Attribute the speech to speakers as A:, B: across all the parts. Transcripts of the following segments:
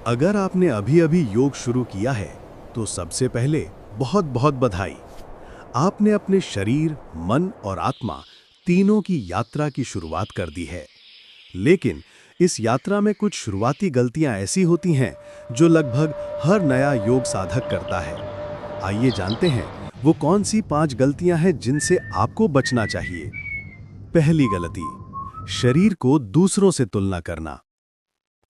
A: अगर आपने अभी-अभी योग शुरू किया है, तो सबसे पहले बहुत-बहुत बधाई। आपने अपने शरीर, मन और आत्मा तीनों की यात्रा की शुरुआत कर दी है। लेकिन इस यात्रा में कुछ शुरुआती गलतियां ऐसी होती हैं जो लगभग हर नया योग साधक करता है। आइए जानते हैं वो कौन सी 5 गलतियां हैं जिनसे आपको बचना चाहिए। पहली गलती, शरीर को दूसरों से तुलना करना।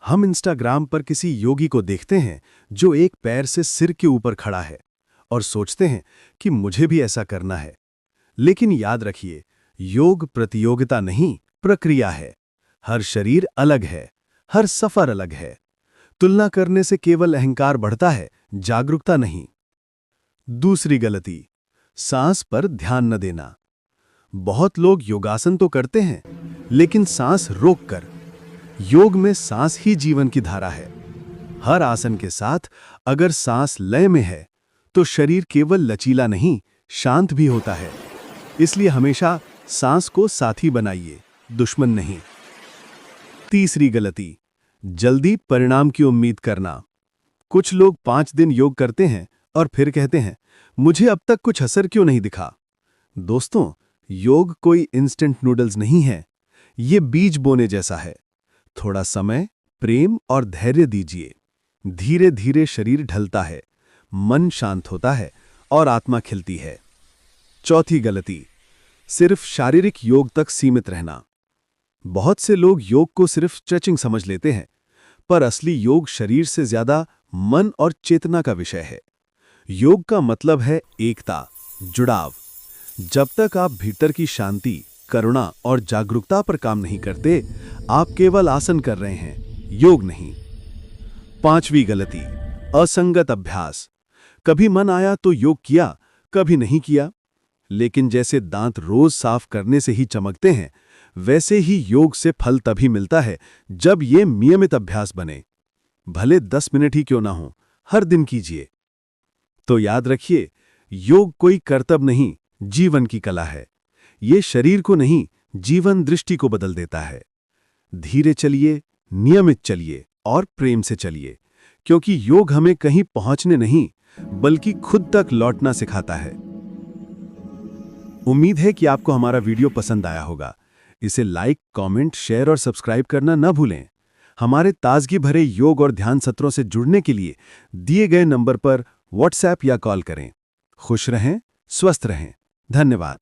A: हम इंस्टाग्राम पर किसी योगी को देखते हैं जो एक पैर से सिर के ऊपर खड़ा है और सोचते हैं कि मुझे भी ऐसा करना है। लेकिन याद रखिए, योग प्रतियोगिता नहीं, प्रक्रिया है। हर शरीर अलग है, हर सफर अलग है। तुलना करने से केवल अहंकार बढ़ता है, जागरूकता नहीं। दूसरी गलती, सांस पर ध्यान न देना। बहुत लोग योगासन तो करते हैं, लेकिन सांस रोककर। योग में सांस ही जीवन की धारा है। हर आसन के साथ अगर सांस लय में है, तो शरीर केवल लचीला नहीं, शांत भी होता है। इसलिए हमेशा सांस को साथी बनाइए, दुश्मन नहीं। तीसरी गलती, जल्दी परिणाम की उम्मीद करना। कुछ लोग 5 दिन योग करते हैं और फिर कहते हैं, मुझे अब तक कुछ असर क्यों नहीं दिखा। दोस्तों, योग कोई इंस्टेंट नूडल्स नहीं है। ये बीज बोने जैसा है। थोड़ा समय, प्रेम और धैर्य दीजिए। धीरे धीरे शरीर ढलता है, मन शांत होता है और आत्मा खिलती है। चौथी गलती, सिर्फ शारीरिक योग तक सीमित रहना। बहुत से लोग योग को सिर्फ स्ट्रेचिंग समझ लेते हैं, पर असली योग शरीर से ज्यादा मन और चेतना का विषय है। योग का मतलब है एकता, जुड़ाव। जब तक आप भीतर की शांति, करुणा और जागरूकता पर काम नहीं करते, आप केवल आसन कर रहे हैं, योग नहीं। पांचवी गलती, असंगत अभ्यास। कभी मन आया तो योग किया, कभी नहीं किया। लेकिन जैसे दांत रोज साफ करने से ही चमकते हैं, वैसे ही योग से फल तभी मिलता है जब ये नियमित अभ्यास बने। भले 10 मिनट ही क्यों ना हो, हर दिन कीजिए। तो याद रखिए, योग कोई कर्तव्य नहीं, जीवन की कला है। ये शरीर को नहीं, जीवन दृष्टि को बदल देता है। धीरे चलिए, नियमित चलिए और प्रेम से चलिए, क्योंकि योग हमें कहीं पहुंचने नहीं, बल्कि खुद तक लौटना सिखाता है। उम्मीद है कि आपको हमारा वीडियो पसंद आया होगा। इसे लाइक, कमेंट, शेयर और सब्सक्राइब करना न भूलें। हमारे ताजगी भरे योग और ध्यान सत्रों से जुड़ने के लिए दिए गए नंबर पर व्हाट्सएप या कॉल करें। खुश रहें, स्वस्थ रहें। धन्यवाद।